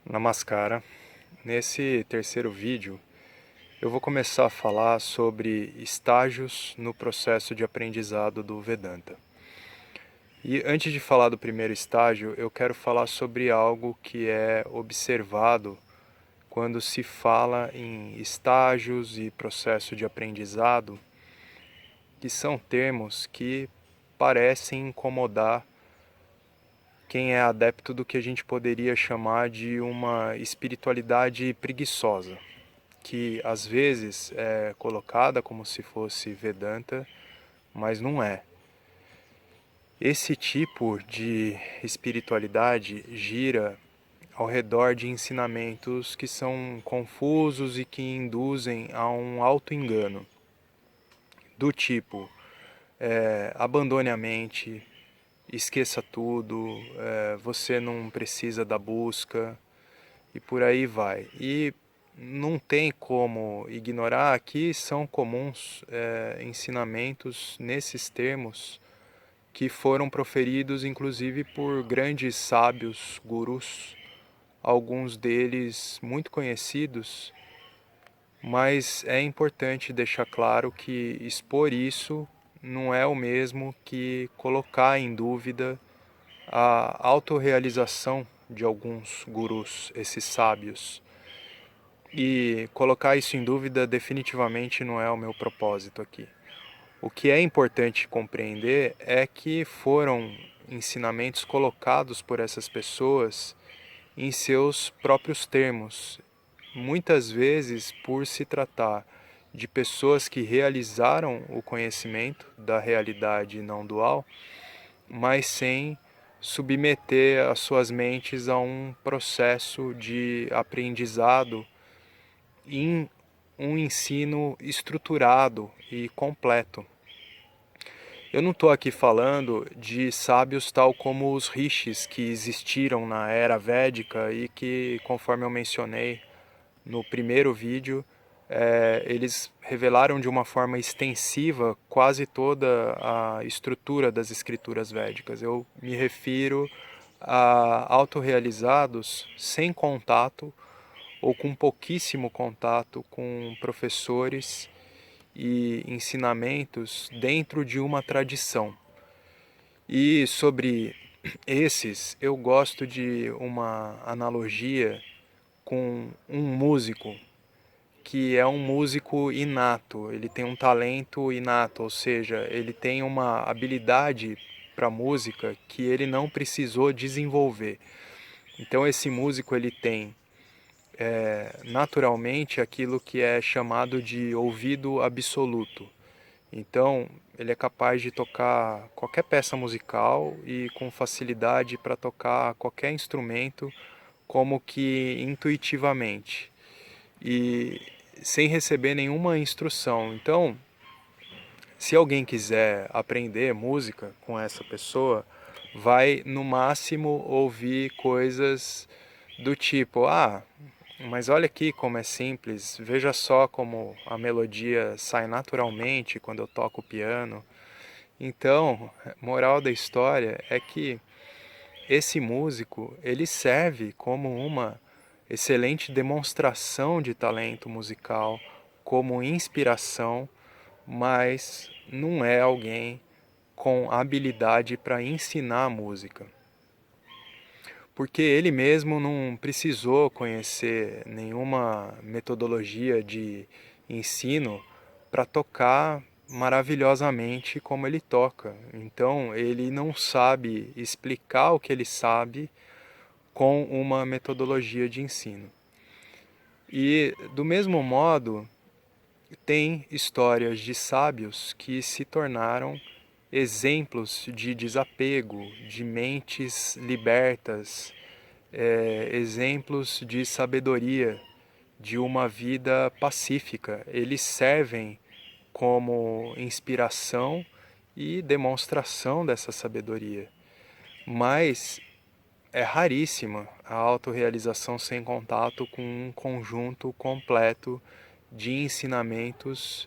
Namaskara. Nesse terceiro vídeo, eu vou começar a falar sobre estágios no processo de aprendizado do Vedanta. E antes de falar do primeiro estágio, eu quero falar sobre algo que é observado quando se fala em estágios e processo de aprendizado, que são termos que parecem incomodar quem é adepto do que a gente poderia chamar de uma espiritualidade preguiçosa, que às vezes é colocada como se fosse Vedanta, mas não é. Esse tipo de espiritualidade gira ao redor de ensinamentos que são confusos e que induzem a um auto-engano, do tipo, abandone a mente, esqueça tudo, você não precisa da busca, e por aí vai. E não tem como ignorar que são comuns ensinamentos nesses termos que foram proferidos inclusive por grandes sábios, gurus, alguns deles muito conhecidos, mas é importante deixar claro que expor isso não é o mesmo que colocar em dúvida a autorrealização de alguns gurus, esses sábios. E colocar isso em dúvida definitivamente não é o meu propósito aqui. O que é importante compreender é que foram ensinamentos colocados por essas pessoas em seus próprios termos, muitas vezes por se tratar de pessoas que realizaram o conhecimento da realidade não dual, mas sem submeter as suas mentes a um processo de aprendizado em um ensino estruturado e completo. Eu não estou aqui falando de sábios tal como os rishis que existiram na era védica e que, conforme eu mencionei no primeiro vídeo, eles revelaram de uma forma extensiva quase toda a estrutura das escrituras védicas. Eu me refiro a autorrealizados sem contato ou com pouquíssimo contato com professores e ensinamentos dentro de uma tradição. E sobre esses, eu gosto de uma analogia com um músico, que é um músico inato, ele tem um talento inato, ou seja, ele tem uma habilidade para música que ele não precisou desenvolver. Então esse músico ele tem naturalmente aquilo que é chamado de ouvido absoluto. Então, ele é capaz de tocar qualquer peça musical e com facilidade para tocar qualquer instrumento, como que intuitivamente e sem receber nenhuma instrução. Então, se alguém quiser aprender música com essa pessoa, vai no máximo ouvir coisas do tipo: mas olha aqui como é simples, veja só como a melodia sai naturalmente quando eu toco o piano. Então, moral da história é que esse músico, ele serve como uma excelente demonstração de talento musical, como inspiração, mas não é alguém com habilidade para ensinar a música. Porque ele mesmo não precisou conhecer nenhuma metodologia de ensino para tocar maravilhosamente como ele toca. Então, ele não sabe explicar o que ele sabe com uma metodologia de ensino. E, do mesmo modo, tem histórias de sábios que se tornaram exemplos de desapego, de mentes libertas, exemplos de sabedoria, de uma vida pacífica. Eles servem como inspiração e demonstração dessa sabedoria. Mas é raríssima a autorrealização sem contato com um conjunto completo de ensinamentos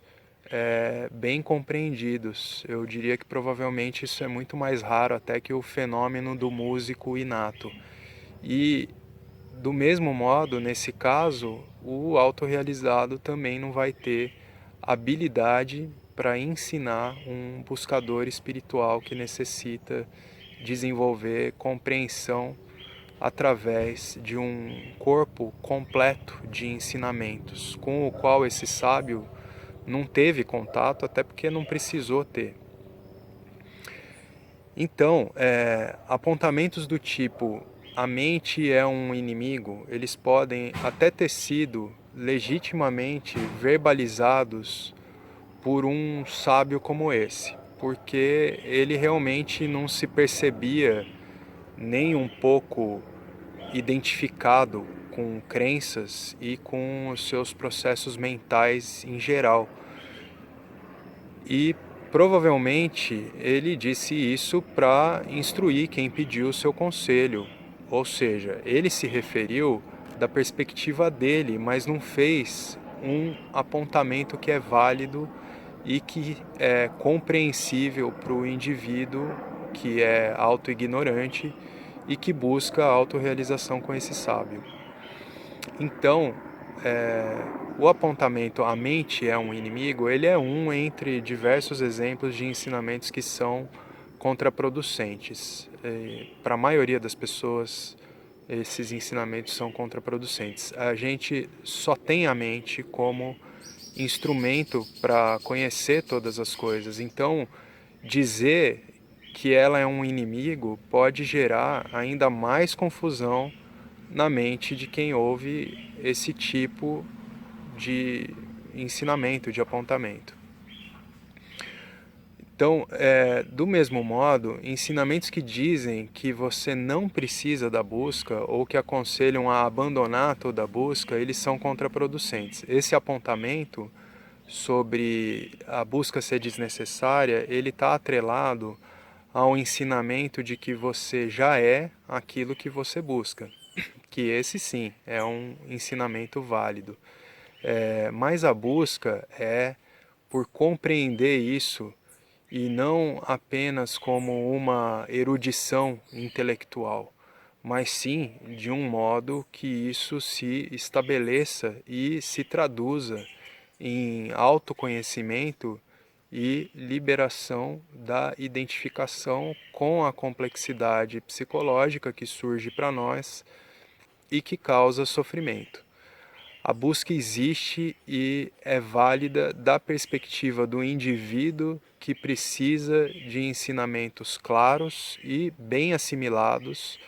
bem compreendidos. Eu diria que provavelmente isso é muito mais raro até que o fenômeno do músico inato. E do mesmo modo, nesse caso, o autorrealizado também não vai ter habilidade para ensinar um buscador espiritual que necessita desenvolver compreensão através de um corpo completo de ensinamentos, com o qual esse sábio não teve contato, até porque não precisou ter. Então, apontamentos do tipo a mente é um inimigo, eles podem até ter sido legitimamente verbalizados por um sábio como esse, porque ele realmente não se percebia nem um pouco identificado com crenças e com os seus processos mentais em geral. E provavelmente ele disse isso para instruir quem pediu o seu conselho, ou seja, ele se referiu da perspectiva dele, mas não fez um apontamento que é válido e que é compreensível para o indivíduo que é autoignorante e que busca a autorrealização com esse sábio. Então, o apontamento "a mente é um inimigo", ele é um entre diversos exemplos de ensinamentos que são contraproducentes. Para a maioria das pessoas, esses ensinamentos são contraproducentes. A gente só tem a mente como instrumento para conhecer todas as coisas. Então, dizer que ela é um inimigo pode gerar ainda mais confusão na mente de quem ouve esse tipo de ensinamento, de apontamento. Então, do mesmo modo, ensinamentos que dizem que você não precisa da busca ou que aconselham a abandonar toda a busca, eles são contraproducentes. Esse apontamento sobre a busca ser desnecessária, ele está atrelado ao ensinamento de que você já é aquilo que você busca, que esse sim é um ensinamento válido. Mas a busca é por compreender isso e não apenas como uma erudição intelectual, mas sim de um modo que isso se estabeleça e se traduza em autoconhecimento e liberação da identificação com a complexidade psicológica que surge para nós e que causa sofrimento. A busca existe e é válida da perspectiva do indivíduo que precisa de ensinamentos claros e bem assimilados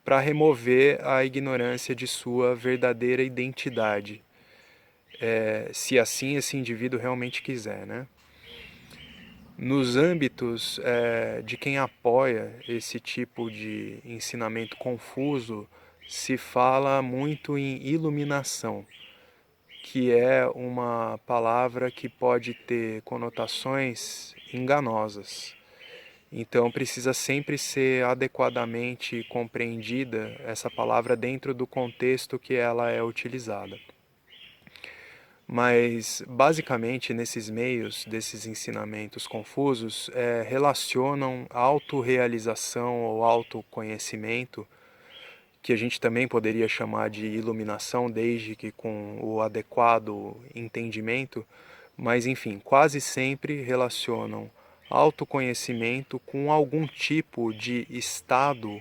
para remover a ignorância de sua verdadeira identidade, se assim esse indivíduo realmente quiser, né? Nos âmbitos de quem apoia esse tipo de ensinamento confuso, se fala muito em iluminação, que é uma palavra que pode ter conotações enganosas. Então precisa sempre ser adequadamente compreendida essa palavra dentro do contexto que ela é utilizada. Mas, basicamente, nesses meios, desses ensinamentos confusos, relacionam autorrealização ou autoconhecimento, que a gente também poderia chamar de iluminação, desde que com o adequado entendimento, mas, enfim, quase sempre relacionam autoconhecimento com algum tipo de estado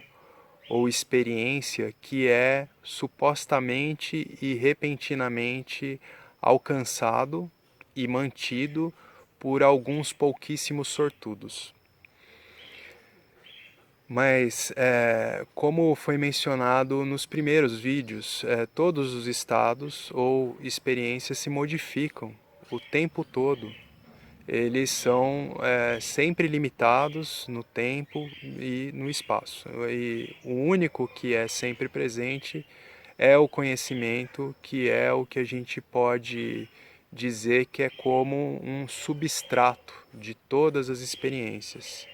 ou experiência que é supostamente e repentinamente alcançado e mantido por alguns pouquíssimos sortudos. Mas, como foi mencionado nos primeiros vídeos, todos os estados ou experiências se modificam o tempo todo. Eles são sempre limitados no tempo e no espaço. E o único que é sempre presente é o conhecimento, que é o que a gente pode dizer que é como um substrato de todas as experiências.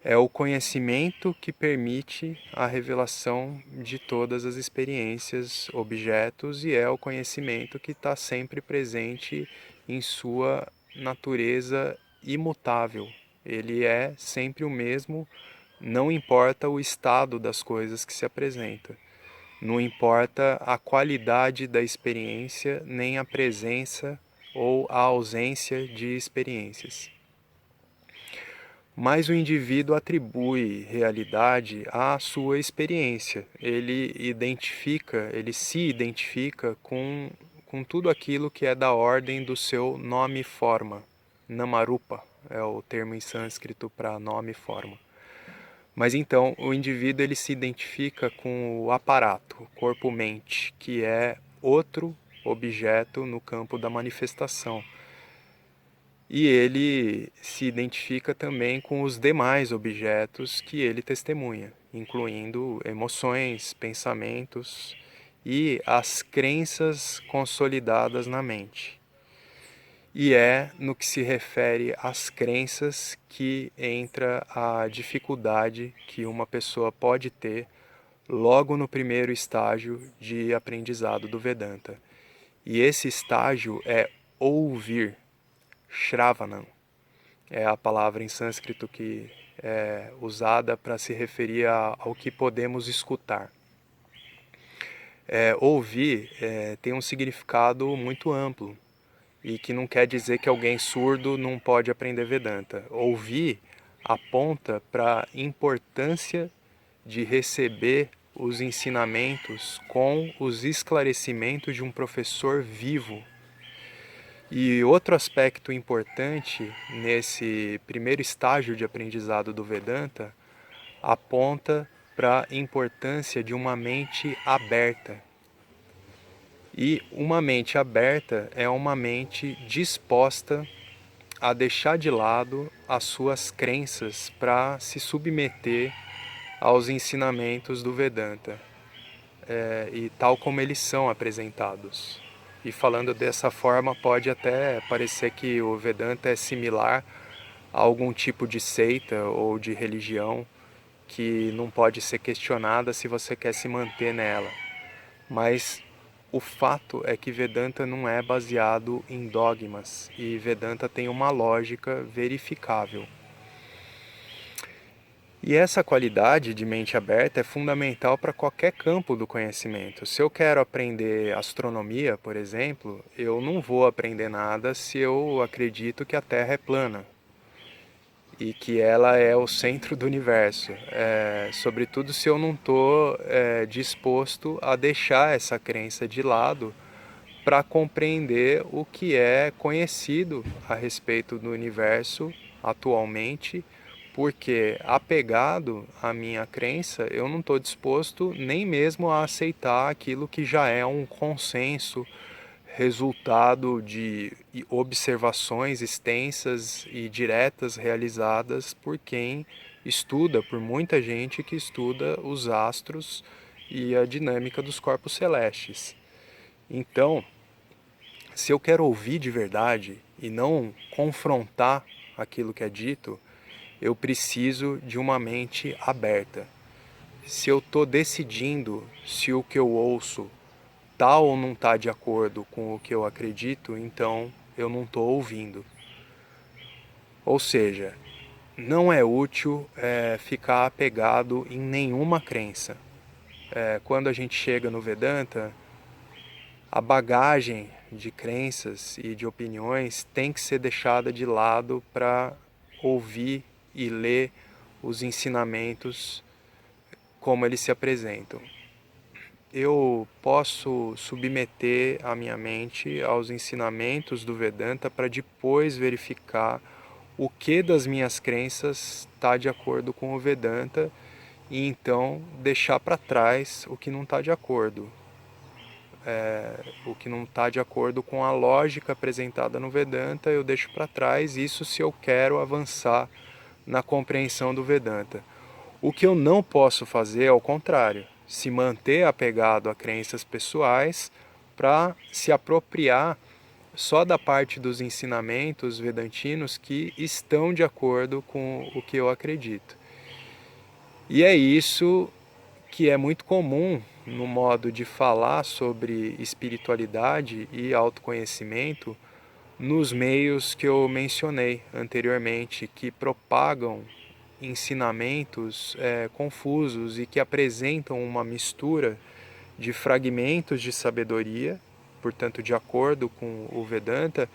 É o conhecimento que permite a revelação de todas as experiências, objetos, e é o conhecimento que está sempre presente em sua natureza imutável. Ele é sempre o mesmo, não importa o estado das coisas que se apresentam. Não importa a qualidade da experiência, nem a presença ou a ausência de experiências. Mas o indivíduo atribui realidade à sua experiência. Ele se identifica com tudo aquilo que é da ordem do seu nome e forma. Namarupa é o termo em sânscrito para nome e forma. Mas então o indivíduo ele se identifica com o aparato, corpo-mente, que é outro objeto no campo da manifestação. E ele se identifica também com os demais objetos que ele testemunha, incluindo emoções, pensamentos e as crenças consolidadas na mente. E é no que se refere às crenças que entra a dificuldade que uma pessoa pode ter logo no primeiro estágio de aprendizado do Vedanta. E esse estágio é ouvir. Shravanam é a palavra em sânscrito que é usada para se referir ao que podemos escutar. Ouvir tem um significado muito amplo e que não quer dizer que alguém surdo não pode aprender Vedanta. Ouvir aponta para a importância de receber os ensinamentos com os esclarecimentos de um professor vivo. E outro aspecto importante nesse primeiro estágio de aprendizado do Vedanta aponta para a importância de uma mente aberta. E uma mente aberta é uma mente disposta a deixar de lado as suas crenças para se submeter aos ensinamentos do Vedanta, e tal como eles são apresentados. E falando dessa forma, pode até parecer que o Vedanta é similar a algum tipo de seita ou de religião que não pode ser questionada se você quer se manter nela. Mas o fato é que Vedanta não é baseado em dogmas e Vedanta tem uma lógica verificável. E essa qualidade de mente aberta é fundamental para qualquer campo do conhecimento. Se eu quero aprender astronomia, por exemplo, eu não vou aprender nada se eu acredito que a Terra é plana e que ela é o centro do universo. Sobretudo se eu não estou disposto a deixar essa crença de lado para compreender o que é conhecido a respeito do universo atualmente, porque apegado à minha crença, eu não estou disposto nem mesmo a aceitar aquilo que já é um consenso, resultado de observações extensas e diretas realizadas por quem estuda, por muita gente que estuda os astros e a dinâmica dos corpos celestes. Então, se eu quero ouvir de verdade e não confrontar aquilo que é dito, eu preciso de uma mente aberta. Se eu estou decidindo se o que eu ouço está ou não está de acordo com o que eu acredito, então eu não estou ouvindo. Ou seja, não é útil ficar apegado em nenhuma crença. Quando a gente chega no Vedanta, a bagagem de crenças e de opiniões tem que ser deixada de lado para ouvir e ler os ensinamentos como eles se apresentam. Eu posso submeter a minha mente aos ensinamentos do Vedanta para depois verificar o que das minhas crenças está de acordo com o Vedanta e então deixar para trás o que não está de acordo. O que não está de acordo com a lógica apresentada no Vedanta, eu deixo para trás, isso se eu quero avançar na compreensão do Vedanta. O que eu não posso fazer é o contrário, se manter apegado a crenças pessoais para se apropriar só da parte dos ensinamentos vedantinos que estão de acordo com o que eu acredito. E é isso que é muito comum no modo de falar sobre espiritualidade e autoconhecimento nos meios que eu mencionei anteriormente, que propagam ensinamentos confusos e que apresentam uma mistura de fragmentos de sabedoria, portanto de acordo com o Vedanta,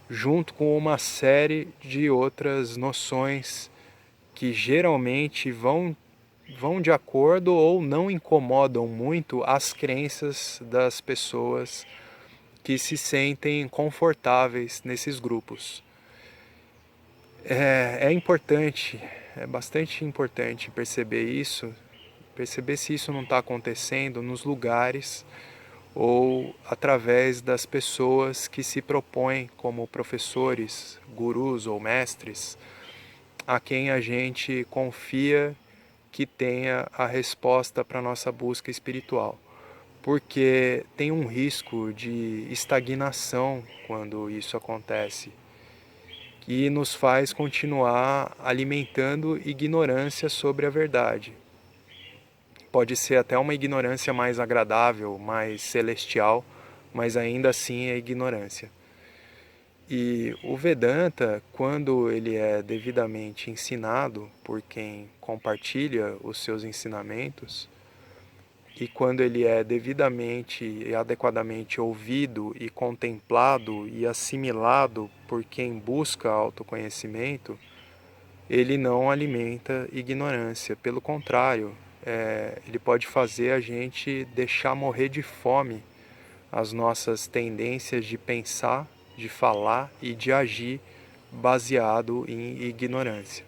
junto com uma série de outras noções que geralmente vão de acordo ou não incomodam muito as crenças das pessoas que se sentem confortáveis nesses grupos. É importante, é bastante importante perceber isso, perceber se isso não está acontecendo nos lugares ou através das pessoas que se propõem como professores, gurus ou mestres, a quem a gente confia que tenha a resposta para a nossa busca espiritual. Porque tem um risco de estagnação quando isso acontece, que nos faz continuar alimentando ignorância sobre a verdade. Pode ser até uma ignorância mais agradável, mais celestial, mas ainda assim é ignorância. E o Vedanta, quando ele é devidamente ensinado por quem compartilha os seus ensinamentos, e quando ele é devidamente e adequadamente ouvido e contemplado e assimilado por quem busca autoconhecimento, ele não alimenta ignorância. Pelo contrário, ele pode fazer a gente deixar morrer de fome as nossas tendências de pensar, de falar e de agir baseado em ignorância.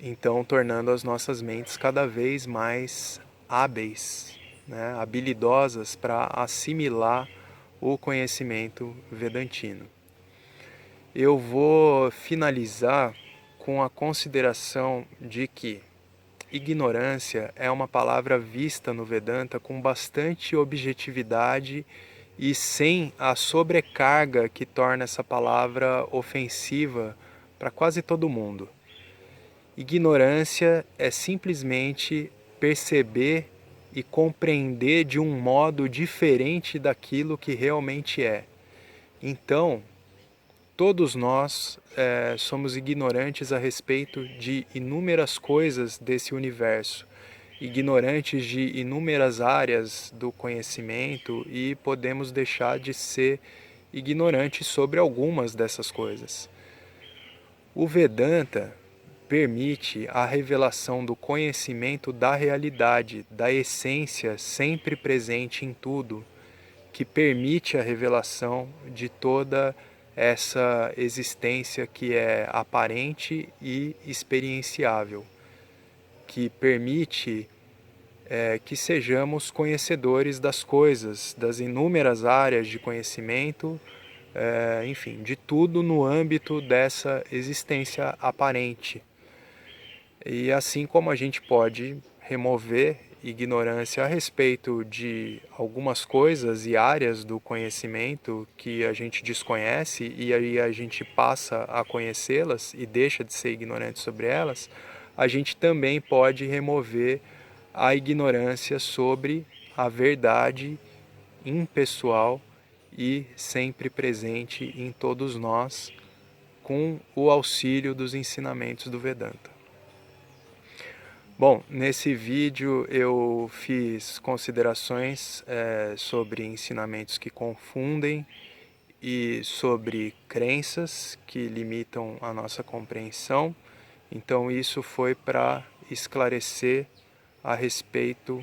Então, tornando as nossas mentes cada vez mais hábeis, né, habilidosas para assimilar o conhecimento vedantino. Eu vou finalizar com a consideração de que ignorância é uma palavra vista no Vedanta com bastante objetividade e sem a sobrecarga que torna essa palavra ofensiva para quase todo mundo. Ignorância é simplesmente perceber e compreender de um modo diferente daquilo que realmente é. Então, todos nós somos ignorantes a respeito de inúmeras coisas desse universo, ignorantes de inúmeras áreas do conhecimento e podemos deixar de ser ignorantes sobre algumas dessas coisas. O Vedanta permite a revelação do conhecimento da realidade, da essência sempre presente em tudo, que permite a revelação de toda essa existência que é aparente e experienciável, que permite que sejamos conhecedores das coisas, das inúmeras áreas de conhecimento, enfim, de tudo no âmbito dessa existência aparente. E assim como a gente pode remover ignorância a respeito de algumas coisas e áreas do conhecimento que a gente desconhece e aí a gente passa a conhecê-las e deixa de ser ignorante sobre elas, a gente também pode remover a ignorância sobre a verdade impessoal e sempre presente em todos nós com o auxílio dos ensinamentos do Vedanta. Bom, nesse vídeo eu fiz considerações sobre ensinamentos que confundem e sobre crenças que limitam a nossa compreensão. Então isso foi para esclarecer a respeito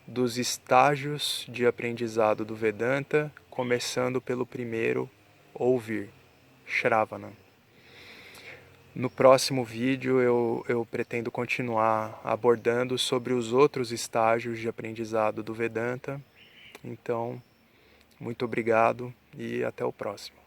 dos estágios de aprendizado do Vedanta, começando pelo primeiro, ouvir, Shravana. No próximo vídeo eu pretendo continuar abordando sobre os outros estágios de aprendizado do Vedanta. Então, muito obrigado e até o próximo.